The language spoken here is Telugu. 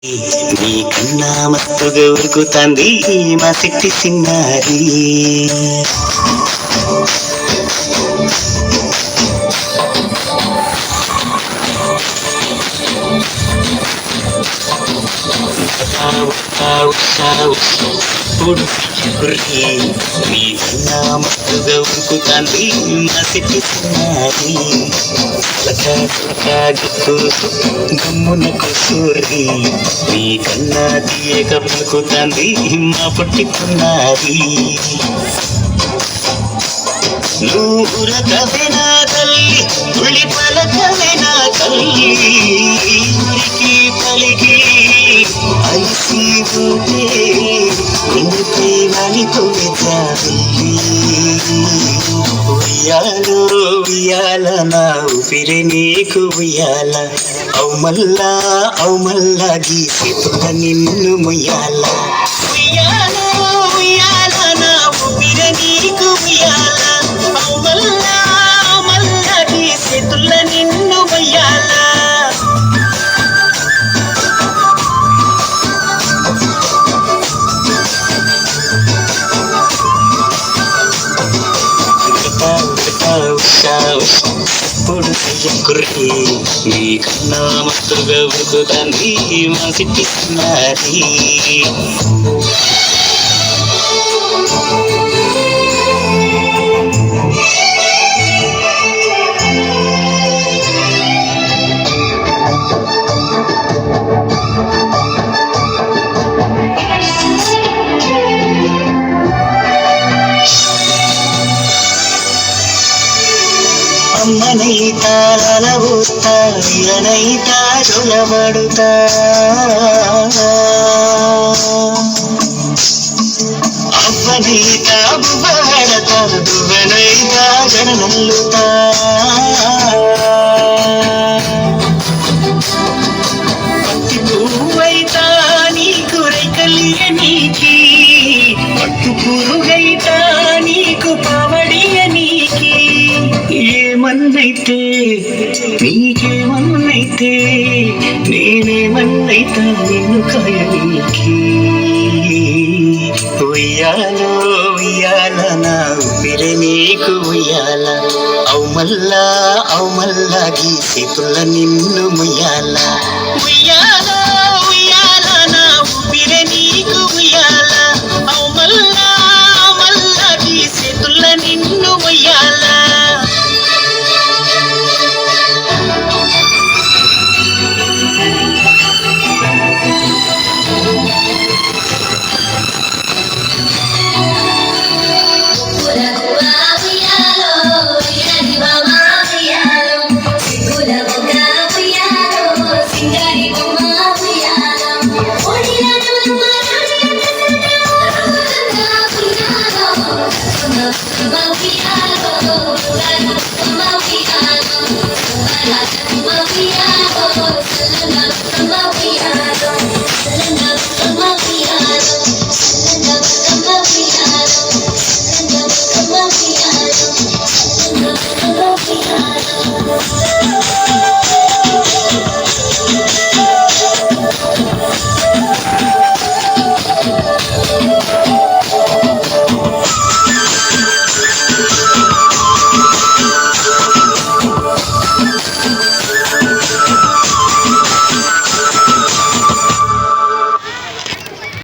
నీకన్నా మస్తుగా ఉరుకుతాంది మా శక్తి సిన్నారి. నీకన్నా మస్తుగా ఉరుకుతాంది మా శక్తి సిన్నారి. గమ్మున కూర్చోరి నీకన్నా తీయక పలుకుతాంది మా పుట్టికున్నారి. నూరకవెనా తల్లి ఉళి పలకవెనా తల్లి ఉరికి పలికి అలిసి ఉంటే ఎందుకే వలిపోయి జాబిల్లి. ఉయ్యాలో ఉయ్యాల నా ఊపిరి నీకు ఉయ్యాల అవు మల్లా గీసేతుక నిన్ను ముయ్యాల. ఉయ్యాలో ఉయ్యాల నా ఊపిరి నీకు ఉయ్యాల అవు మల్లా గీసేతుల నిన్ను ముయ్యాల. పొడు కుర్రి నీకన్నా మస్తుగా ఉరుకుతాంది మా సిట్టి సిన్నారి. అమ్మనైతా అలవూస్తా ఇలనైతా చొలబడుతా అవ్వనైతా బువ్వడతా దువ్వనైతా జడనల్లుతా. పత్తి పువ్వైతా నీకు రైకలియ నీకి పట్టు పురుగైతా నీకు పవడియ నీకి. ఏమన్నైతే నీకేమన్నైతే నేనేమన్నైతా నిన్ను కాయనీకి. ఉయ్యాలో ఉయ్యాల నా ఊపిరి నీకు ఉయ్యాల అవు మల్లా గీసేతుల నిన్ను ముయ్యాల. ఉయ్యాల